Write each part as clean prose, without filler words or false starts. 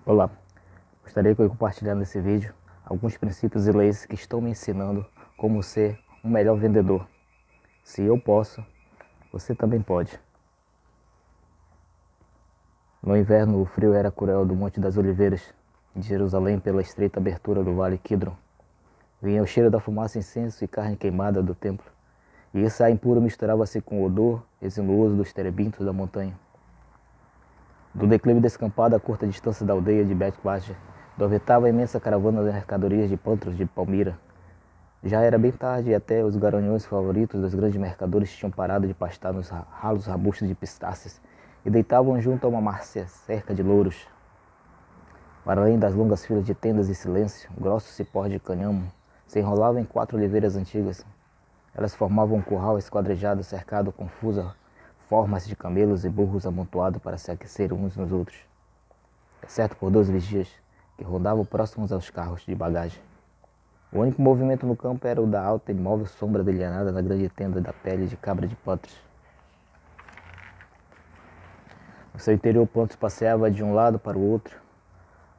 Olá, gostaria de compartilhar nesse vídeo alguns princípios e leis que estão me ensinando como ser um melhor vendedor. Se eu posso, você também pode. No inverno, o frio era cruel do Monte das Oliveiras, de Jerusalém pela estreita abertura do Vale Quidron. Vinha o cheiro da fumaça, incenso e carne queimada do templo, e esse ar impuro misturava-se com o odor resinuoso dos terebintos da montanha. Do declive descampado a curta distância da aldeia de Bet-Baja, dormitava a imensa caravana de mercadorias de pântros de Palmira. Já era bem tarde e até os garanhões favoritos dos grandes mercadores tinham parado de pastar nos ralos arbustos de pistáceas e deitavam junto a uma márcia cerca de louros. Para além das longas filas de tendas e silêncio, grossos cipós de cânhamo se enrolavam em 4 oliveiras antigas. Elas formavam um curral esquadrejado cercado confusa formas de camelos e burros amontoados para se aquecer uns nos outros, exceto por 2 vigias que rodavam próximos aos carros de bagagem. O único movimento no campo era o da alta e imóvel sombra delineada na grande tenda da pele de cabra de Pantros. No seu interior, Pantros passeava de um lado para o outro,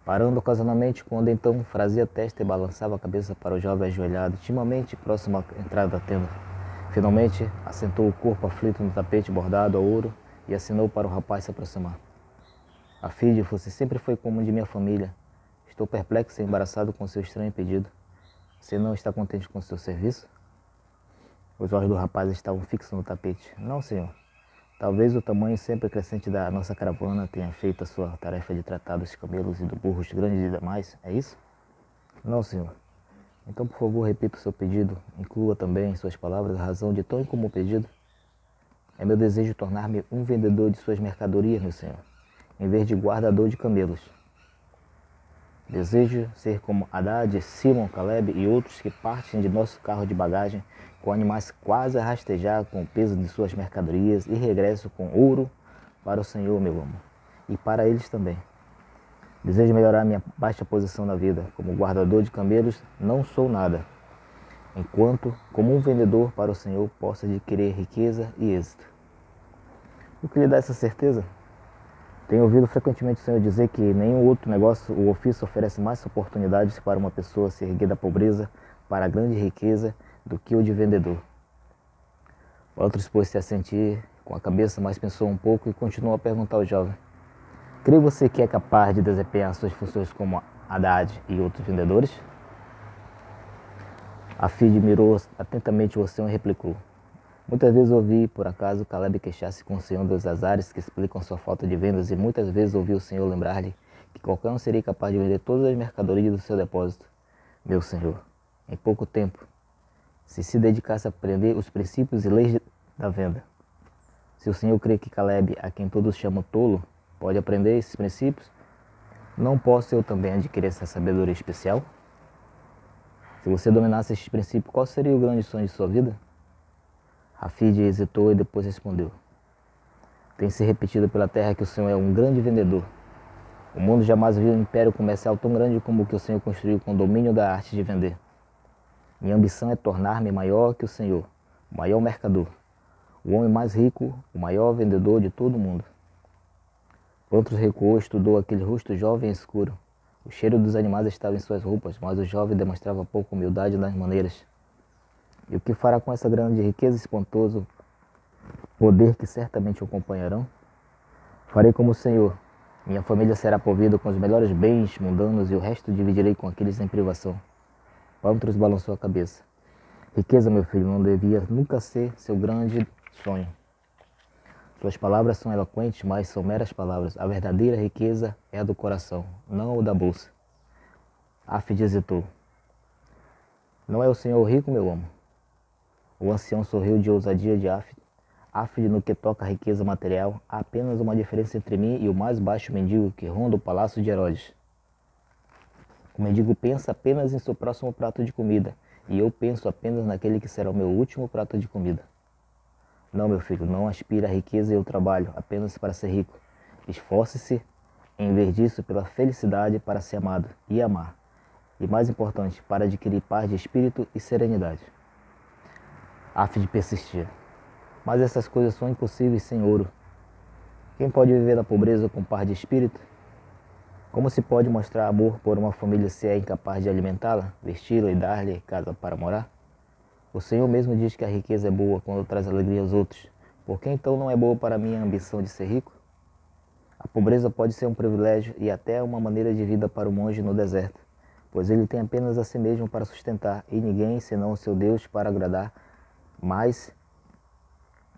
parando ocasionalmente quando então frazia a testa e balançava a cabeça para o jovem ajoelhado, timamente próximo à entrada da tenda. Finalmente, assentou o corpo aflito no tapete bordado a ouro e assinou para o rapaz se aproximar. Afide, você sempre foi como de minha família. Estou perplexo e embaraçado com seu estranho pedido. Você não está contente com seu serviço? Os olhos do rapaz estavam fixos no tapete. Não, senhor. Talvez o tamanho sempre crescente da nossa caravana tenha feito a sua tarefa de tratar dos camelos e dos burros grandes e demais. É isso? Não, senhor. Então, por favor, repita o seu pedido. Inclua também em suas palavras a razão de tão incomum pedido. É meu desejo tornar-me um vendedor de suas mercadorias, meu senhor, em vez de guardador de camelos. Desejo ser como Haddad, Simon, Caleb e outros que partem de nosso carro de bagagem com animais quase a rastejar com o peso de suas mercadorias e regresso com ouro para o Senhor, meu amo, e para eles também. Desejo melhorar minha baixa posição na vida. Como guardador de camelos, não sou nada, enquanto, como um vendedor para o Senhor, posso adquirir riqueza e êxito. O que lhe dá essa certeza? Tenho ouvido frequentemente o Senhor dizer que nenhum outro negócio ou ofício oferece mais oportunidades para uma pessoa se erguer da pobreza para a grande riqueza do que o de vendedor. Outros pôs-se a sentir com a cabeça, mas pensou um pouco e continuou a perguntar ao jovem: crê você que é capaz de desempenhar suas funções como Haddad e outros vendedores? Afide mirou atentamente o Senhor e replicou: muitas vezes ouvi, por acaso, Caleb queixar-se com o Senhor dos azares que explicam sua falta de vendas, e muitas vezes ouvi o Senhor lembrar-lhe que qualquer um seria capaz de vender todas as mercadorias do seu depósito. Meu Senhor, em pouco tempo, se dedicasse a aprender os princípios e leis da venda. Se o Senhor crê que Caleb, a quem todos chamam tolo, pode aprender esses princípios, não posso eu também adquirir essa sabedoria especial? Se você dominasse estes princípios, qual seria o grande sonho de sua vida? Afide hesitou e depois respondeu: tem se repetido pela terra que o Senhor é um grande vendedor. O mundo jamais viu um império comercial tão grande como o que o Senhor construiu com o domínio da arte de vender. Minha ambição é tornar-me maior que o Senhor, o maior mercador, o homem mais rico, o maior vendedor de todo o mundo. Pantros recuou e estudou aquele rosto jovem e escuro. O cheiro dos animais estava em suas roupas, mas o jovem demonstrava pouca humildade nas maneiras. E o que fará com essa grande riqueza e espantoso poder que certamente o acompanharão? Farei como o Senhor. Minha família será provida com os melhores bens mundanos e o resto dividirei com aqueles em privação. Pantros balançou a cabeça. Riqueza, meu filho, não devia nunca ser seu grande sonho. Suas palavras são eloquentes, mas são meras palavras. A verdadeira riqueza é a do coração, não a da bolsa. Afid hesitou. Não é o Senhor rico, meu amo? O ancião sorriu de ousadia de Afid. Afid, no que toca à riqueza material, há apenas uma diferença entre mim e o mais baixo mendigo que ronda o palácio de Herodes. O mendigo pensa apenas em seu próximo prato de comida, e eu penso apenas naquele que será o meu último prato de comida. Não, meu filho, não aspire à riqueza e ao trabalho apenas para ser rico. Esforce-se, em vez disso, pela felicidade para ser amado e amar. E mais importante, para adquirir paz de espírito e serenidade. Afid persistia. Mas essas coisas são impossíveis sem ouro. Quem pode viver da pobreza com paz de espírito? Como se pode mostrar amor por uma família se é incapaz de alimentá-la, vesti-la e dar-lhe casa para morar? O Senhor mesmo diz que a riqueza é boa quando traz alegria aos outros. Por que então não é boa para mim a ambição de ser rico? A pobreza pode ser um privilégio e até uma maneira de vida para o monge no deserto, pois ele tem apenas a si mesmo para sustentar e ninguém senão o seu Deus para agradar, mas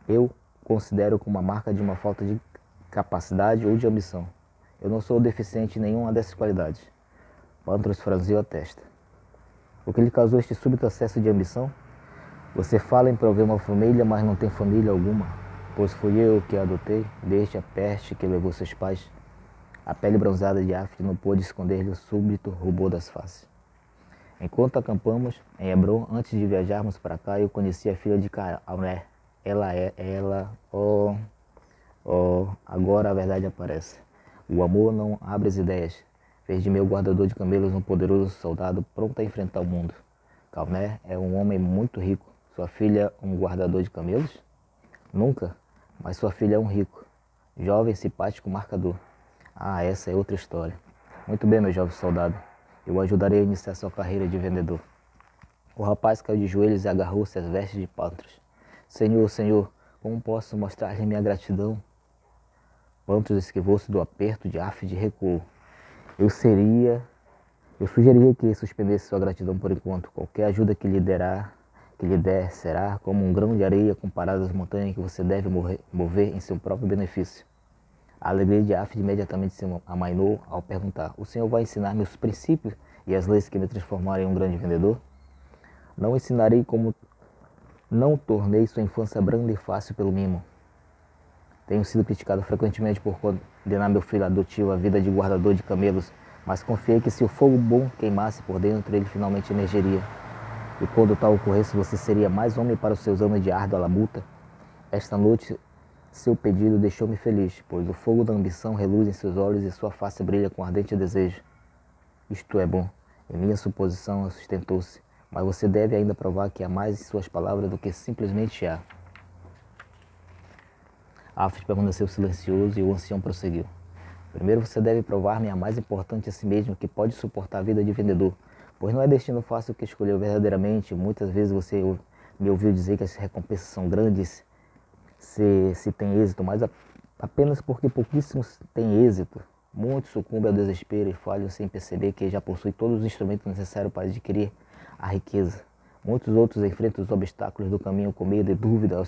eu considero como uma marca de uma falta de capacidade ou de ambição. Eu não sou deficiente em nenhuma dessas qualidades. Pantros franziu a testa. O que lhe causou este súbito acesso de ambição? Você fala em prover uma família, mas não tem família alguma, pois fui eu que a adotei, desde a peste que levou seus pais. A pele bronzeada de Afri não pôde esconder-lhe o súbito rubor das faces. Enquanto acampamos em Hebron, antes de viajarmos para cá, eu conheci a filha de Calné. Agora a verdade aparece. O amor não abre as ideias. Fez de meu guardador de camelos um poderoso soldado pronto a enfrentar o mundo. Calné é um homem muito rico. Sua filha, um guardador de camelos? Nunca, mas sua filha é um rico. Jovem, simpático, marcador. Ah, essa é outra história. Muito bem, meu jovem soldado. Eu o ajudarei a iniciar sua carreira de vendedor. O rapaz caiu de joelhos e agarrou-se às vestes de Pantros. Senhor, Senhor, como posso mostrar-lhe minha gratidão? Pantros esquivou-se do aperto de Afri e recuou. Eu sugeriria que suspendesse sua gratidão por enquanto. Qualquer ajuda que lhe der será como um grão de areia comparado às montanhas que você deve mover em seu próprio benefício. A alegria de Afri imediatamente se amainou ao perguntar: o senhor vai ensinar-me os princípios e as leis que me transformaram em um grande vendedor? Não ensinarei como não tornei sua infância branda e fácil pelo mimo. Tenho sido criticado frequentemente por condenar meu filho adotivo à vida de guardador de camelos, mas confiei que se o fogo bom queimasse por dentro, ele finalmente emergeria. E quando tal ocorresse, você seria mais homem para os seus anos de árdua labuta. Esta noite, seu pedido deixou-me feliz, pois o fogo da ambição reluz em seus olhos e sua face brilha com ardente desejo. Isto é bom. Em minha suposição, sustentou-se, mas você deve ainda provar que há mais em suas palavras do que simplesmente há. Afri permaneceu silencioso e o ancião prosseguiu. Primeiro você deve provar-me a mais importante a si mesmo que pode suportar a vida de vendedor, pois não é destino fácil que escolheu verdadeiramente. Muitas vezes você me ouviu dizer que as recompensas são grandes se tem êxito, mas apenas porque pouquíssimos têm êxito. Muitos sucumbem ao desespero e falham sem perceber que já possuem todos os instrumentos necessários para adquirir a riqueza. Muitos outros enfrentam os obstáculos do caminho com medo e dúvida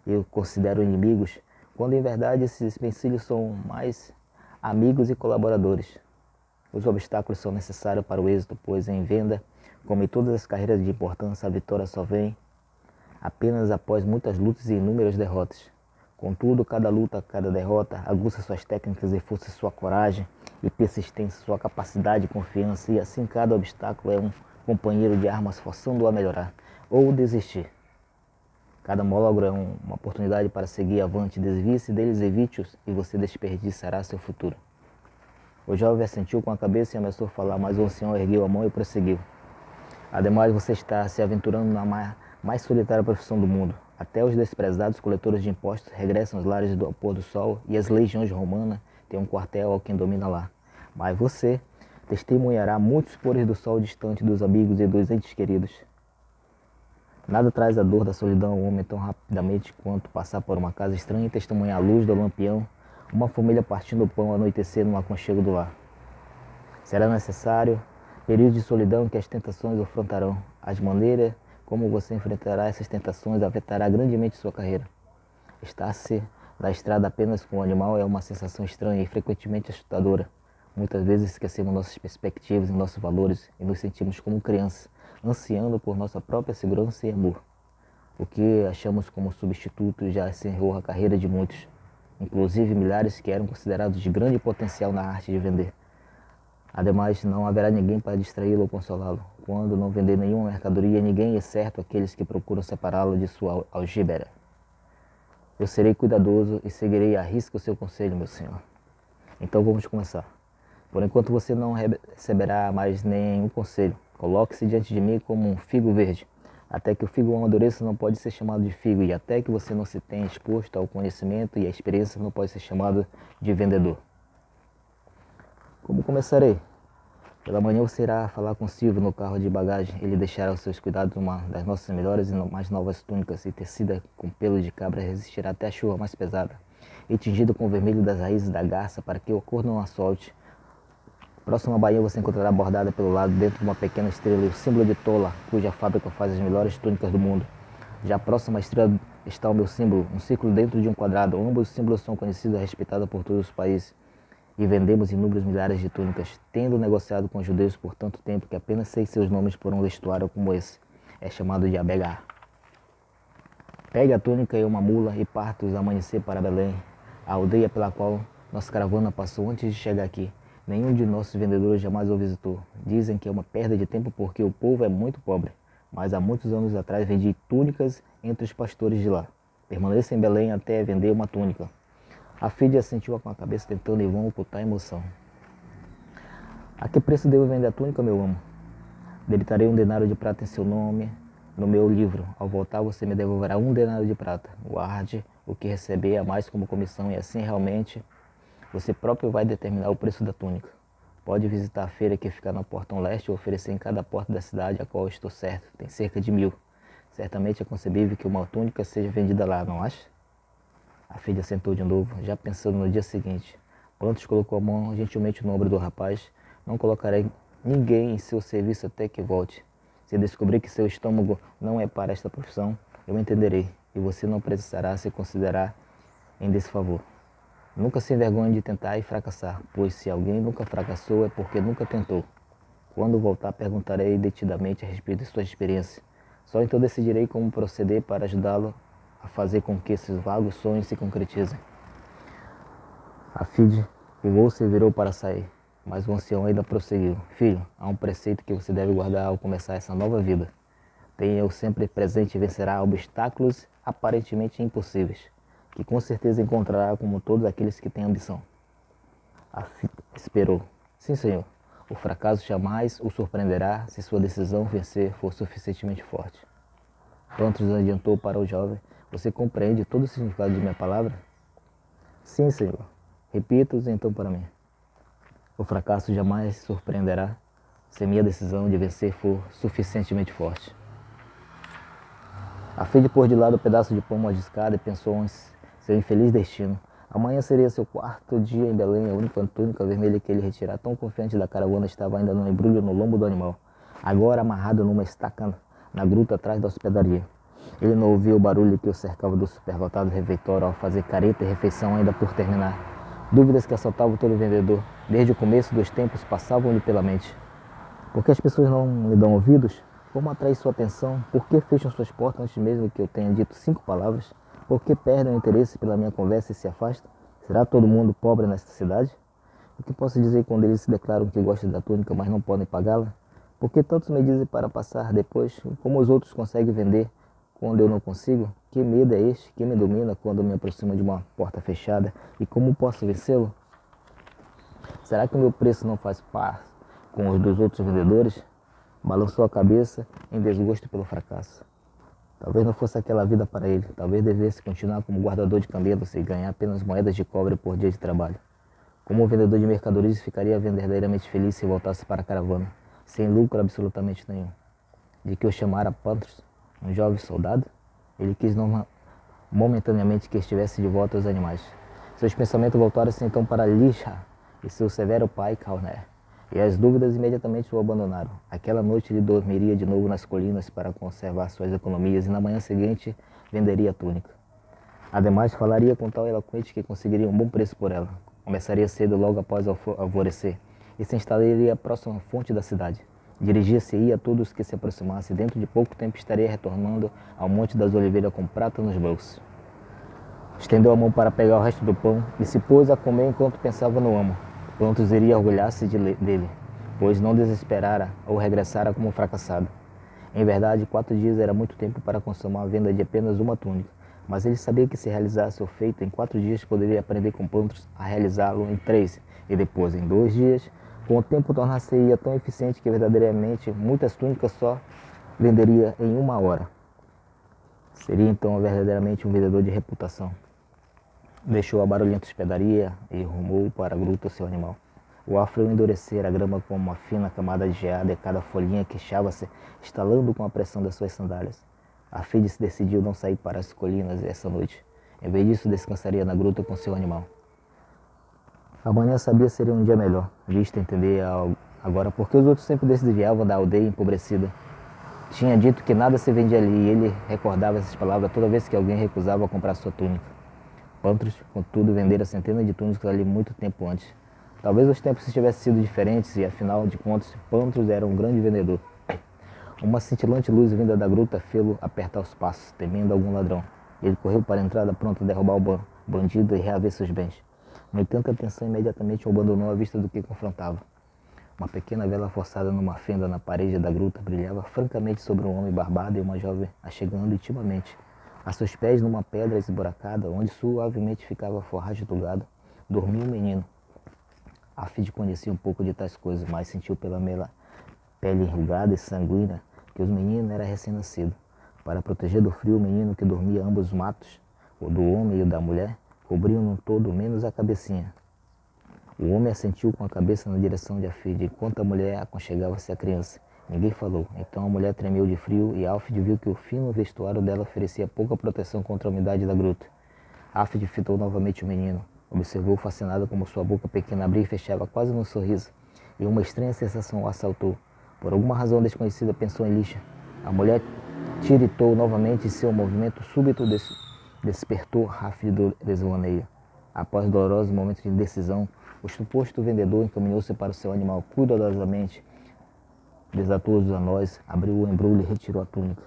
e consideram inimigos, quando em verdade esses empecilhos são mais amigos e colaboradores. Os obstáculos são necessários para o êxito, pois em venda, como em todas as carreiras de importância, a vitória só vem apenas após muitas lutas e inúmeras derrotas. Contudo, cada luta, cada derrota aguça suas técnicas e força sua coragem e persistência, sua capacidade e confiança, e assim cada obstáculo é um companheiro de armas forçando-o a melhorar ou desistir. Cada malogro é uma oportunidade para seguir avante. Desvie-se deles, evite-os e você desperdiçará seu futuro. O jovem assentiu com a cabeça e ameaçou falar, mas o ancião ergueu a mão e prosseguiu. Ademais, você está se aventurando na mais solitária profissão do mundo. Até os desprezados coletores de impostos regressam aos lares do pôr do sol e as legiões romanas têm um quartel ao quem domina lá. Mas você testemunhará muitos pôres do sol distante dos amigos e dos entes queridos. Nada traz a dor da solidão ao homem tão rapidamente quanto passar por uma casa estranha e testemunhar a luz do lampião, uma família partindo o pão ao anoitecer no aconchego do lar. Será necessário períodos de solidão que as tentações o afrontarão. As maneiras como você enfrentará essas tentações afetará grandemente sua carreira. Estar-se na estrada apenas com o animal é uma sensação estranha e frequentemente assustadora. Muitas vezes esquecemos nossas perspectivas e nossos valores e nos sentimos como crianças, ansiando por nossa própria segurança e amor. O que achamos como substituto já encerrou a carreira de muitos, inclusive milhares que eram considerados de grande potencial na arte de vender. Ademais, não haverá ninguém para distraí-lo ou consolá-lo. Quando não vender nenhuma mercadoria, ninguém, exceto aqueles que procuram separá-lo de sua algibera. Eu serei cuidadoso e seguirei à risca o seu conselho, meu senhor. Então vamos começar. Por enquanto você não receberá mais nenhum conselho. Coloque-se diante de mim como um figo verde. Até que o figo amadureça não pode ser chamado de figo, e até que você não se tenha exposto ao conhecimento e à experiência não pode ser chamado de vendedor. Como começarei? Pela manhã você irá falar com Silvio no carro de bagagem. Ele deixará aos seus cuidados uma das nossas melhores e mais novas túnicas, e tecida com pelo de cabra, resistirá até a chuva mais pesada, e tingida com o vermelho das raízes da garça, para que o cor não a solte. Próxima à baía você encontrará bordada pelo lado, dentro de uma pequena estrela, o símbolo de Tola, cuja fábrica faz as melhores túnicas do mundo. Já próxima à estrela está o meu símbolo, um círculo dentro de um quadrado. Ambos os símbolos são conhecidos e respeitados por todos os países, e vendemos inúmeros milhares de túnicas, tendo negociado com os judeus por tanto tempo que apenas sei seus nomes por um vestuário como esse. É chamado de Abegar. Pegue a túnica e uma mula e parta-os amanhecer para Belém, a aldeia pela qual nossa caravana passou antes de chegar aqui. Nenhum de nossos vendedores jamais o visitou. Dizem que é uma perda de tempo porque o povo é muito pobre, mas há muitos anos atrás vendi túnicas entre os pastores de lá. Permaneça em Belém até vender uma túnica. A Fide assentiu com a cabeça, tentando em vão ocultar a emoção. A que preço devo vender a túnica, meu amo? Debitarei 1 denário de prata em seu nome no meu livro. Ao voltar, você me devolverá 1 denário de prata. Guarde o que receber a mais como comissão, e assim realmente você próprio vai determinar o preço da túnica. Pode visitar a feira que fica na Portão Leste e oferecer em cada porta da cidade, a qual estou certo. Tem cerca de 1000. Certamente é concebível que uma túnica seja vendida lá, não acha? A filha sentou de novo, já pensando no dia seguinte. Pantos colocou a mão gentilmente no ombro do rapaz. Não colocarei ninguém em seu serviço até que volte. Se descobrir que seu estômago não é para esta profissão, eu entenderei, e você não precisará se considerar em desfavor. Nunca se envergonhe de tentar e fracassar, pois se alguém nunca fracassou é porque nunca tentou. Quando voltar, perguntarei detidamente a respeito de sua experiência. Só então decidirei como proceder para ajudá-lo a fazer com que esses vagos sonhos se concretizem. A Fide pulou-se e virou para sair, mas o ancião ainda prosseguiu. Filho, há um preceito que você deve guardar ao começar essa nova vida. Tenha-o sempre presente e vencerá obstáculos aparentemente impossíveis, que com certeza encontrará como todos aqueles que têm ambição. A Fide esperou. Sim, senhor. O fracasso jamais o surpreenderá se sua decisão vencer for suficientemente forte. Pantos adiantou para o jovem. Você compreende todo o significado de minha palavra? Sim, senhor. Repita-os então para mim. O fracasso jamais surpreenderá se minha decisão de vencer for suficientemente forte. A Fide pôs de lado o pedaço de pão mordiscado e pensou em seu infeliz destino. Amanhã seria seu 4º dia em Belém. A única túnica vermelha que ele retirar, tão confiante da caravana, estava ainda no embrulho no lombo do animal, agora amarrado numa estaca na gruta atrás da hospedaria. Ele não ouvia o barulho que o cercava do superlotado refeitório ao fazer careta e refeição ainda por terminar. Dúvidas que assaltavam todo vendedor, desde o começo dos tempos, passavam-lhe pela mente. Por que as pessoas não lhe dão ouvidos? Como atrair sua atenção? Por que fecham suas portas antes mesmo que eu tenha dito 5 palavras? Por que perdem o interesse pela minha conversa e se afastam? Será todo mundo pobre nesta cidade? O que posso dizer quando eles se declaram que gostam da túnica, mas não podem pagá-la? Por que tantos me dizem para passar depois? Como os outros conseguem vender quando eu não consigo? Que medo é este que me domina quando me aproximo de uma porta fechada? E como posso vencê-lo? Será que o meu preço não faz par com os dos outros vendedores? Balançou a cabeça em desgosto pelo fracasso. Talvez não fosse aquela vida para ele. Talvez devesse continuar como guardador de camelos e ganhar apenas moedas de cobre por dia de trabalho. Como vendedor de mercadorias, ficaria verdadeiramente feliz se voltasse para a caravana, sem lucro absolutamente nenhum. De que eu chamara Pantos um jovem soldado? Ele quis momentaneamente que estivesse de volta aos animais. Seus pensamentos voltaram-se então para Lisha e seu severo pai Calner, e as dúvidas imediatamente o abandonaram. Aquela noite ele dormiria de novo nas colinas para conservar suas economias, e na manhã seguinte venderia a túnica. Ademais, falaria com tal eloquente que conseguiria um bom preço por ela. Começaria cedo, logo após o alvorecer, e se instalaria à próxima fonte da cidade. Dirigia-se a todos que se aproximassem. Dentro de pouco tempo estaria retornando ao Monte das Oliveiras com prata nos bolsos. Estendeu a mão para pegar o resto do pão e se pôs a comer enquanto pensava no amo. Pantos iria orgulhar-se dele, pois não desesperara ou regressara como fracassado. Em verdade, 4 dias era muito tempo para consumar a venda de apenas uma túnica, mas ele sabia que se realizasse o feito em 4 dias, poderia aprender com Pantos a realizá-lo em 3, e depois em 2 dias. Com o tempo tornar-se-ia tão eficiente que verdadeiramente muitas túnicas só venderia em 1 hora. Seria então verdadeiramente um vendedor de reputação. Deixou a barulhenta hospedaria e rumou para a gruta seu animal. O ar frio endurecera a grama como uma fina camada de geada e cada folhinha queixava-se, estalando com a pressão das suas sandálias. Afide se decidiu não sair para as colinas essa noite. Em vez disso, descansaria na gruta com seu animal. Amanhã sabia seria um dia melhor. Vista entender agora porque os outros sempre desviavam da aldeia empobrecida. Tinha dito que nada se vendia ali e ele recordava essas palavras toda vez que alguém recusava comprar sua túnica. Pantros, contudo, vendera centenas de túnicas ali muito tempo antes. Talvez os tempos tivessem sido diferentes e, afinal de contas, Pantros era um grande vendedor. Uma cintilante luz vinda da gruta fê-lo apertar os passos, temendo algum ladrão. Ele correu para a entrada pronto a derrubar o bandido e reaver seus bens. No entanto, a atenção imediatamente o abandonou à vista do que confrontava. Uma pequena vela forçada numa fenda na parede da gruta brilhava francamente sobre um homem barbado e uma jovem achegando intimamente. A seus pés, numa pedra esburacada, onde suavemente ficava a forragem do gado, dormia um menino. Afide conhecia um pouco de tais coisas, mas sentiu pela pele enrugada e sanguínea que os meninos era recém-nascido. Para proteger do frio, o menino que dormia ambos os matos, o do homem e o da mulher, cobriam-no todo menos a cabecinha. O homem assentiu com a cabeça na direção de Afide, enquanto a mulher aconchegava-se à criança. Ninguém falou. Então a mulher tremeu de frio e Afide viu que o fino vestuário dela oferecia pouca proteção contra a umidade da gruta. Afide fitou novamente o menino. Observou fascinado como sua boca pequena abria e fechava quase num sorriso, e uma estranha sensação o assaltou. Por alguma razão desconhecida pensou em Lixa. A mulher tiritou novamente e seu movimento súbito despertou Afide do desvaneio. Após dolorosos momentos de indecisão, o suposto vendedor encaminhou-se para o seu animal cuidadosamente, desatou os anões, abriu o embrulho e retirou a túnica.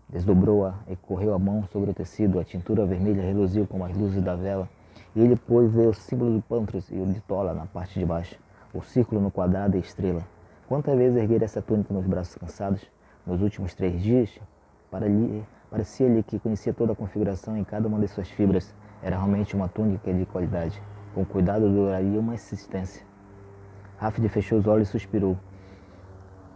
Desdobrou-a e correu a mão sobre o tecido. A tintura vermelha reluziu como as luzes da vela, e ele pôde ver o símbolo do Pantros e o de Tola na parte de baixo, o círculo no quadrado e a estrela. Quantas vezes erguera essa túnica nos braços cansados, nos últimos 3 dias? Parecia-lhe que conhecia toda a configuração em cada uma de suas fibras. Era realmente uma túnica de qualidade. Com cuidado duraria uma existência. Afide fechou os olhos e suspirou.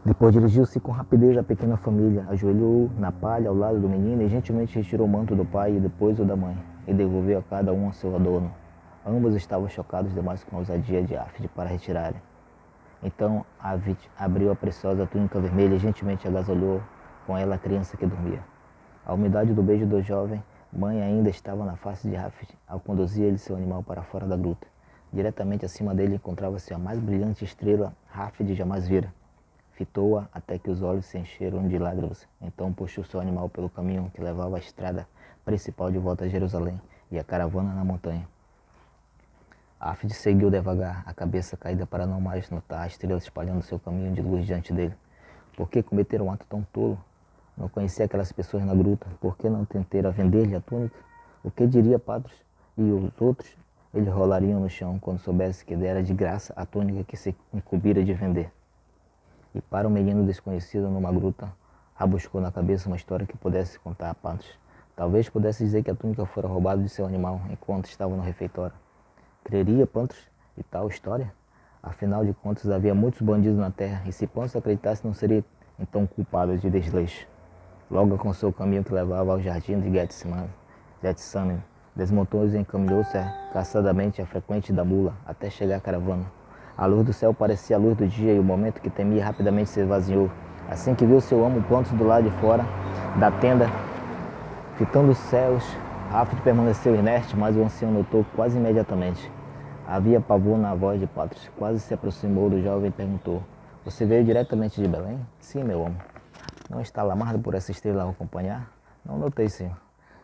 Depois dirigiu-se com rapidez à pequena família, ajoelhou na palha ao lado do menino e gentilmente retirou o manto do pai e depois o da mãe, e devolveu a cada um seu adorno. Ambos estavam chocados demais com a ousadia de Afide para retirarem. Então Afide abriu a preciosa túnica vermelha e gentilmente agasalhou com ela a criança que dormia. A umidade do beijo do jovem mãe ainda estava na face de Afide ao conduzir ele seu animal para fora da gruta. Diretamente acima dele encontrava-se a mais brilhante estrela Afide jamais vira. Fitou-a até que os olhos se encheram de lágrimas. Então puxou seu animal pelo caminho que levava à estrada principal de volta a Jerusalém e a caravana na montanha. Afide seguiu devagar, a cabeça caída para não mais notar a estrela espalhando seu caminho de luz diante dele. Por que cometer um ato tão tolo? Não conhecia aquelas pessoas na gruta. Por que não tentara vender-lhe a túnica? O que diria Patros e os outros? Eles rolariam no chão quando soubesse que dera de graça a túnica que se incumbira de vender. E para um menino desconhecido numa gruta, rabuscou na cabeça uma história que pudesse contar a Patros. Talvez pudesse dizer que a túnica fora roubada de seu animal enquanto estava no refeitório. Creria Pantros e tal história? Afinal de contas, havia muitos bandidos na terra, e se Pantros acreditasse, não seria então culpado de desleixo. Logo alcançou o caminho que levava ao jardim de Getsemane, desmontou-se e encaminhou-se caçadamente à frequente da mula, até chegar à caravana. A luz do céu parecia a luz do dia, e o momento que temia rapidamente se esvaziou. Assim que viu seu amo Pantros do lado de fora da tenda, fitando os céus, Afide permaneceu inerte, mas o ancião notou quase imediatamente. Havia pavor na voz de Patros. Quase se aproximou do jovem e perguntou: "Você veio diretamente de Belém?" "Sim, meu amo." "Não está alarmado por essa estrela ao acompanhar?" "Não notei, senhor."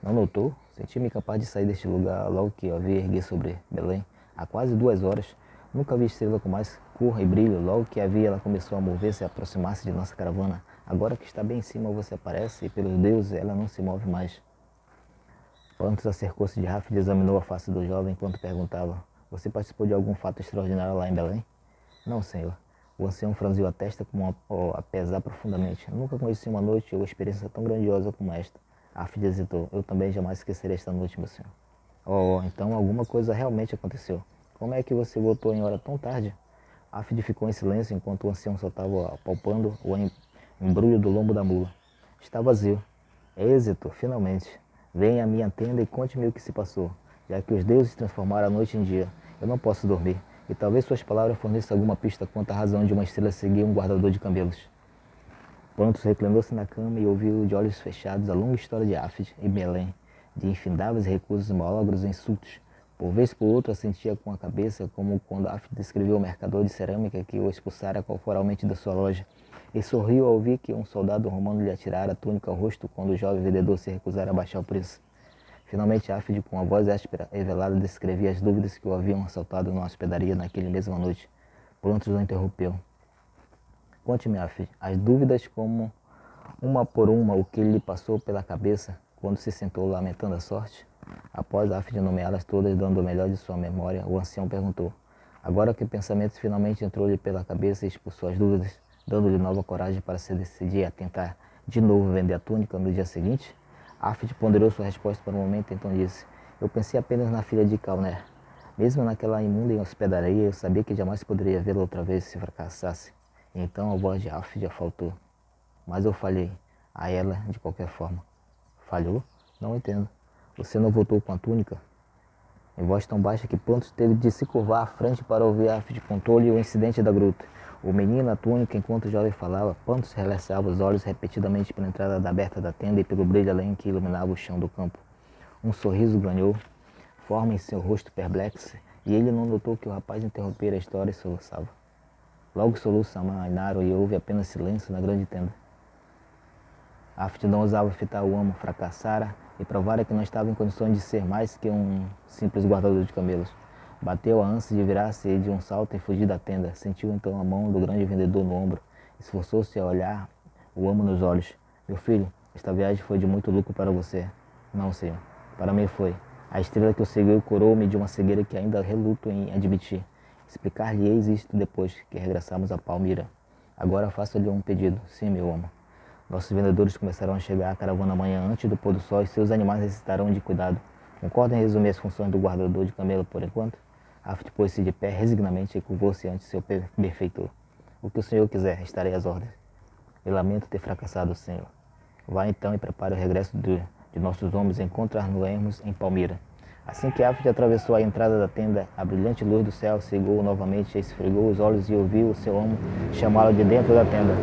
"Não notou?" "Senti-me capaz de sair deste lugar logo que eu vi erguer sobre Belém. Há quase 2 horas. Nunca vi estrela com mais cor e brilho. Logo que a vi, ela começou a mover-se e aproximar-se de nossa caravana. Agora que está bem em cima, você aparece e, pelos deuses, ela não se move mais." Pantros acercou-se de Afide e examinou a face do jovem enquanto perguntava: "Você participou de algum fato extraordinário lá em Belém?" "Não, senhor." O ancião franziu a testa a pesar profundamente. "Nunca conheci uma noite ou experiência tão grandiosa como esta." Afide hesitou. "Eu também jamais esquecerei esta noite, meu senhor." Então alguma coisa realmente aconteceu. "Como é que você voltou em hora tão tarde?" Afide ficou em silêncio enquanto o ancião só estava apalpando o embrulho do lombo da mula. "Está vazio." "Êxito, finalmente. Venha à minha tenda e conte-me o que se passou. Já que os deuses transformaram a noite em dia, eu não posso dormir. e talvez suas palavras forneçam alguma pista quanto à razão de uma estrela seguir um guardador de camelos. Pontus reclinou-se na cama e ouviu de olhos fechados a longa história de Áfide e Belém, de infindáveis recursos malogros e insultos. Por vez por outra assentia com a cabeça, como quando Áfide descreveu o mercador de cerâmica que o expulsara corporalmente da sua loja, e sorriu ao ouvir que um soldado romano lhe atirara a túnica ao rosto quando o jovem vendedor se recusara a baixar o preço. Finalmente Áfide, com a voz áspera e velada, descrevia as dúvidas que o haviam assaltado na hospedaria naquele mesma noite. Pontus o interrompeu. Conte-me, Áfide, as dúvidas como, uma por uma, o que lhe passou pela cabeça quando se sentou lamentando a sorte. Após Áfide nomeá-las todas, dando o melhor de sua memória, o ancião perguntou. Agora que o pensamento finalmente entrou-lhe pela cabeça e expulsou as dúvidas, dando-lhe nova coragem para se decidir a tentar de novo vender a túnica no dia seguinte, Áfide ponderou sua resposta por um momento e então disse, eu pensei apenas na filha de Calner. Mesmo naquela imunda hospedaria, eu sabia que jamais poderia vê-la outra vez se fracassasse. E então a voz de Áfide faltou. Mas eu falhei a ela de qualquer forma. Falhou? Não entendo. Você não voltou com a túnica? Em voz tão baixa que Pontus teve de se curvar à frente para ouvir Áfide contou-lhe o incidente da gruta. O menino na túnica, enquanto o jovem falava, Pontus relaxava os olhos repetidamente pela entrada aberta da tenda e pelo brilho além que iluminava o chão do campo. Um sorriso ganhou forma em seu rosto perplexo e ele não notou que o rapaz interrompera a história e soluçava. Logo soluços amainaram e houve apenas silêncio na grande tenda. Áfide não ousava fitar o amo, fracassara e provara que não estava em condições de ser mais que um simples guardador de camelos. Bateu a ânsia de virar-se de um salto e fugir da tenda. Sentiu então a mão do grande vendedor no ombro. Esforçou-se a olhar o amo nos olhos. Meu filho, esta viagem foi de muito lucro para você. Não, senhor. Para mim foi. A estrela que eu segui curou-me de uma cegueira que ainda reluto em admitir. Explicar-lhe-eis isto depois que regressarmos a Palmira. Agora faço-lhe um pedido. Sim, meu amo. Nossos vendedores começarão a chegar à caravana amanhã antes do pôr do sol e seus animais necessitarão de cuidado. Concorda em resumir as funções do guardador de camelo por enquanto? Áfide pôs-se de pé resignadamente e curvou-se ante seu benfeitor. O que o senhor quiser, estarei às ordens. Eu lamento ter fracassado, senhor. Vá então e prepare o regresso de nossos homens e encontrar-nos-emos em Palmira. Assim que Áfide atravessou a entrada da tenda, a brilhante luz do céu cegou novamente, esfregou os olhos e ouviu o seu amo chamá-lo de dentro da tenda.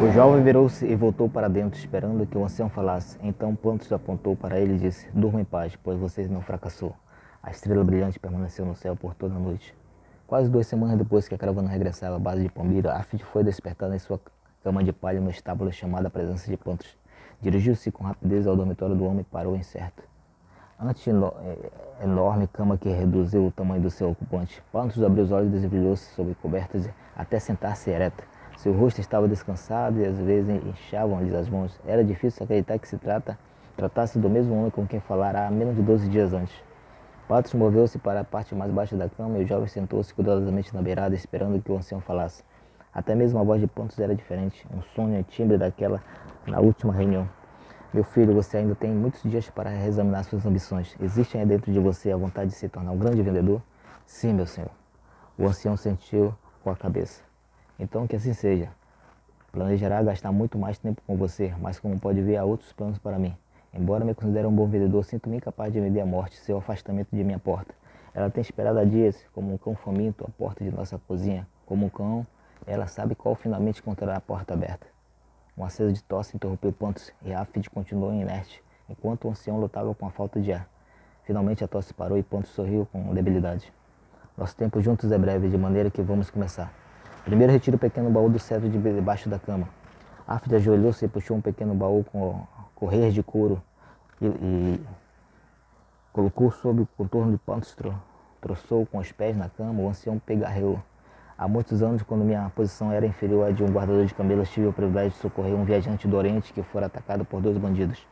O jovem virou-se e voltou para dentro, esperando que o ancião falasse. Então Pontus apontou para ele e disse, durma em paz, pois você não fracassou. A estrela brilhante permaneceu no céu por toda a noite. Quase 2 semanas depois que a caravana regressava à base de Palmira, Áfide foi despertado em sua cama de palha no estábulo chamado a presença de Pontus. Dirigiu-se com rapidez ao dormitório do homem e parou incerto. Ante a enorme cama que reduziu o tamanho do seu ocupante, Pontus abriu os olhos e desbrilhou-se sobre cobertas até sentar-se ereta. Seu rosto estava descansado e às vezes inchavam-lhe as mãos. Era difícil acreditar que se tratasse do mesmo homem com quem falara há menos de 12 dias antes. Pontus moveu-se para a parte mais baixa da cama e o jovem sentou-se cuidadosamente na beirada, esperando que o ancião falasse. Até mesmo a voz de Pontus era diferente, um som e timbre daquela na última reunião. Meu filho, você ainda tem muitos dias para reexaminar suas ambições. Existe aí dentro de você a vontade de se tornar um grande vendedor? Sim, meu senhor. O ancião sentiu com a cabeça. Então que assim seja. Planejará gastar muito mais tempo com você, mas como pode ver, há outros planos para mim. Embora me considere um bom vendedor, sinto-me incapaz de medir a morte, seu afastamento de minha porta. Ela tem esperado há dias, como um cão faminto, à porta de nossa cozinha. Como um cão, ela sabe qual finalmente encontrará a porta aberta. Um acesso de tosse interrompeu Pontus e Áfide continuou inerte, enquanto o ancião lutava com a falta de ar. Finalmente a tosse parou e Pontus sorriu com debilidade. Nosso tempo juntos é breve, de maneira que vamos começar. Primeiro retire o pequeno baú do cetro de debaixo da cama. Áfide ajoelhou-se e puxou um pequeno baú com correias de couro e colocou sob o contorno de Pontus, troçou com os pés na cama. O ancião pegarreou. Há muitos anos, quando minha posição era inferior à de um guardador de camelos, tive o privilégio de socorrer um viajante do Oriente que fora atacado por 2 bandidos.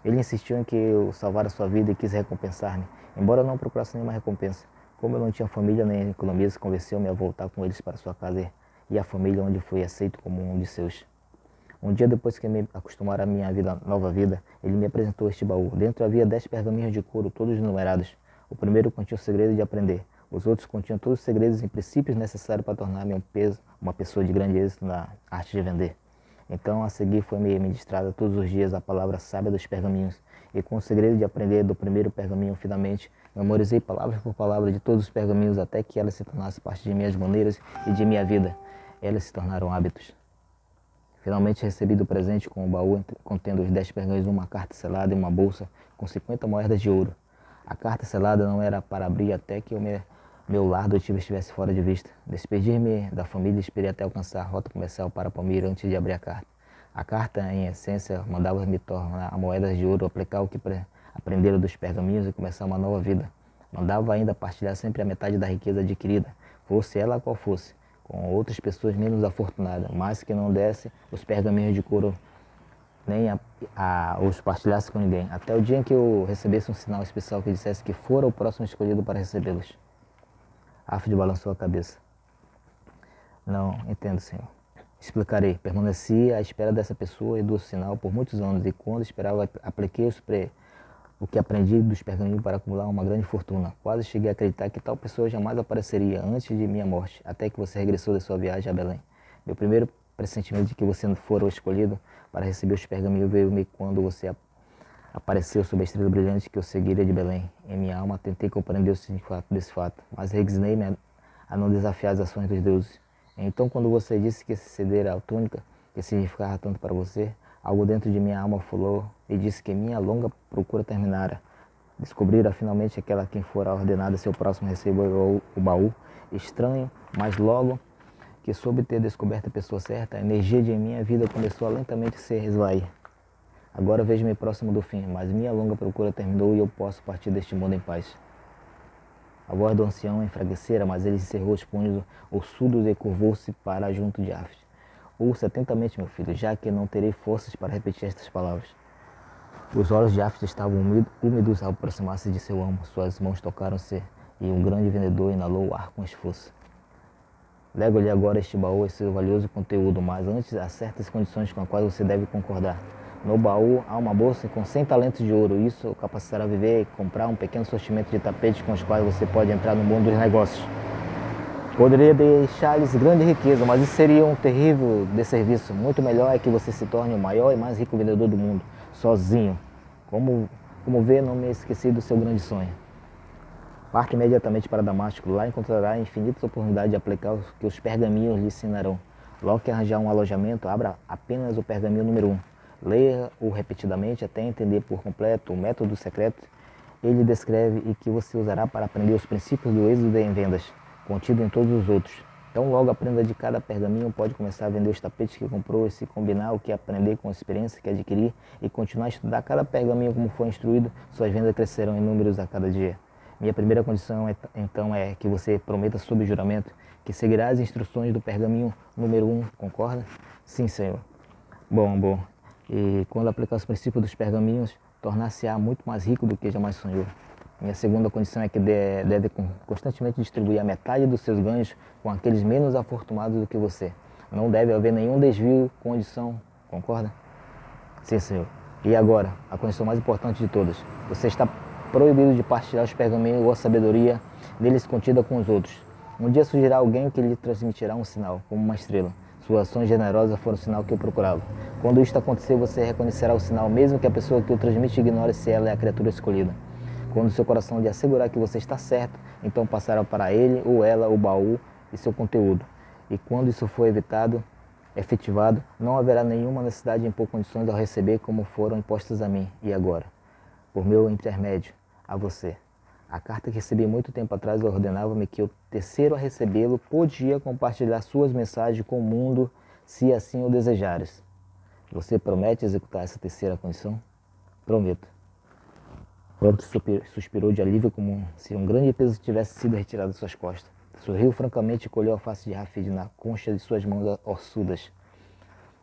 Ele insistiu em que eu salvara sua vida e quis recompensar-me, embora eu não procurasse nenhuma recompensa. Como eu não tinha família nem economias, convenceu-me a voltar com eles para sua casa e a família onde fui aceito como um de seus. Um dia depois que me acostumara à minha nova vida, ele me apresentou este baú. Dentro havia 10 pergaminhos de couro, todos numerados. O primeiro continha o segredo de aprender. Os outros continham todos os segredos e princípios necessários para tornar-me uma pessoa de grande êxito na arte de vender. Então, a seguir, foi-me ministrada todos os dias a palavra sábia dos pergaminhos, e com o segredo de aprender do primeiro pergaminho, finalmente, Memorizei palavra por palavra de todos os pergaminhos até que elas se tornassem parte de minhas maneiras e de minha vida. Elas se tornaram hábitos. Finalmente recebi do presente com um baú contendo os 10 pergaminhos, uma carta selada e uma bolsa com 50 moedas de ouro. A carta selada não era para abrir até que meu lar adotivo estivesse fora de vista. Despedir-me da família e esperei até alcançar a rota comercial para Palmira antes de abrir a carta. A carta, em essência, mandava-me tornar moedas de ouro, aplicar o que aprenderam dos pergaminhos e começar uma nova vida. Mandava ainda partilhar sempre a metade da riqueza adquirida, fosse ela qual fosse, com outras pessoas menos afortunadas, mas que não desse os pergaminhos de couro nem os partilhasse com ninguém, até o dia em que eu recebesse um sinal especial que dissesse que fora o próximo escolhido para recebê-los. Afid balançou a cabeça. Não, entendo, senhor. Explicarei. Permaneci à espera dessa pessoa e do sinal por muitos anos, e quando esperava, apliquei o que aprendi dos pergaminhos para acumular uma grande fortuna. Quase cheguei a acreditar que tal pessoa jamais apareceria antes de minha morte, até que você regressou de sua viagem a Belém. Meu primeiro pressentimento de que você não fora o escolhido para receber os pergaminhos veio-me quando você apareceu sob a estrela brilhante que eu seguiria de Belém. Em minha alma tentei compreender o significado desse fato, mas resignei-me a não desafiar as ações dos deuses. Então, quando você disse que ceder à túnica, que significava tanto para você, algo dentro de minha alma falou e disse que minha longa procura terminara. Descobrira finalmente aquela a quem fora ordenada seu próximo receber o baú. Estranho, mas logo que soube ter descoberto a pessoa certa, a energia de minha vida começou a lentamente se esvair. Agora vejo-me próximo do fim, mas minha longa procura terminou e eu posso partir deste mundo em paz. A voz do ancião enfraquecera, mas ele cerrou os punhos ossudos e curvou-se para junto de Afid. Ouça atentamente, meu filho, já que não terei forças para repetir estas palavras. Os olhos de Afid estavam úmidos ao aproximar-se de seu amo. Suas mãos tocaram-se e um grande vendedor inalou o ar com esforço. Lego-lhe agora este baú e seu valioso conteúdo, mas antes há certas condições com as quais você deve concordar. No baú há uma bolsa com 100 talentos de ouro. Isso o capacitará a viver e comprar um pequeno sortimento de tapetes com os quais você pode entrar no mundo dos negócios. Poderia deixar-lhes grande riqueza, mas isso seria um terrível desserviço. Muito melhor é que você se torne o maior e mais rico vendedor do mundo, sozinho. Como vê, não me esqueci do seu grande sonho. Parte imediatamente para Damasco. Lá encontrará infinitas oportunidades de aplicar o que os pergaminhos lhe ensinarão. Logo que arranjar um alojamento, abra apenas o pergaminho número 1. Leia-o repetidamente até entender por completo o método secreto. Ele descreve e que você usará para aprender os princípios do êxodo em vendas, contido em todos os outros. Então logo aprenda de cada pergaminho, pode começar a vender os tapetes que comprou e se combinar o que aprender com a experiência que adquirir e continuar a estudar cada pergaminho como foi instruído, suas vendas crescerão em números a cada dia. Minha primeira condição então é que você prometa sob juramento que seguirá as instruções do pergaminho número 1, concorda? Sim, senhor. Bom. E quando aplicar os princípios dos pergaminhos, tornar-se-á muito mais rico do que jamais sonhou. Minha segunda condição é que deve constantemente distribuir a metade dos seus ganhos com aqueles menos afortunados do que você. Não deve haver nenhum desvio, condição, concorda? Sim, senhor. E agora, a condição mais importante de todas. Você está proibido de partilhar os pergaminhos ou a sabedoria deles contida com os outros. Um dia surgirá alguém que lhe transmitirá um sinal, como uma estrela. Suas ações generosas foram o sinal que eu procurava. Quando isto acontecer, você reconhecerá o sinal, mesmo que a pessoa que o transmite ignore se ela é a criatura escolhida. Quando seu coração lhe assegurar que você está certo, então passará para ele ou ela o baú e seu conteúdo. E quando isso for efetivado, não haverá nenhuma necessidade de impor condições ao receber como foram impostas a mim. E agora, por meu intermédio, a você. A carta que recebi muito tempo atrás ordenava-me que o terceiro a recebê-lo podia compartilhar suas mensagens com o mundo, se assim o desejares. Você promete executar essa terceira condição? Prometo. Pronto suspirou de alívio como se um grande peso tivesse sido retirado de suas costas. Sorriu francamente e colheu a face de Afid na concha de suas mãos ossudas.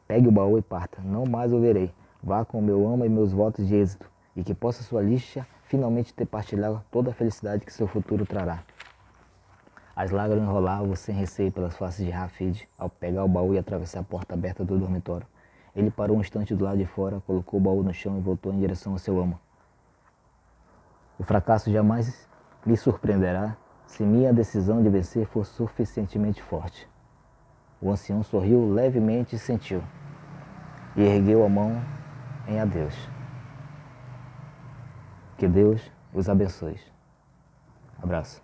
Pegue o baú e parta, não mais o verei. Vá com meu amo e meus votos de êxito, e que possa sua lixa finalmente ter partilhado toda a felicidade que seu futuro trará. As lágrimas rolavam sem receio pelas faces de Afid ao pegar o baú e atravessar a porta aberta do dormitório. Ele parou um instante do lado de fora, colocou o baú no chão e voltou em direção ao seu amo. O fracasso jamais me surpreenderá se minha decisão de vencer for suficientemente forte. O ancião sorriu levemente e sentiu, e ergueu a mão em adeus. Que Deus os abençoe. Abraço.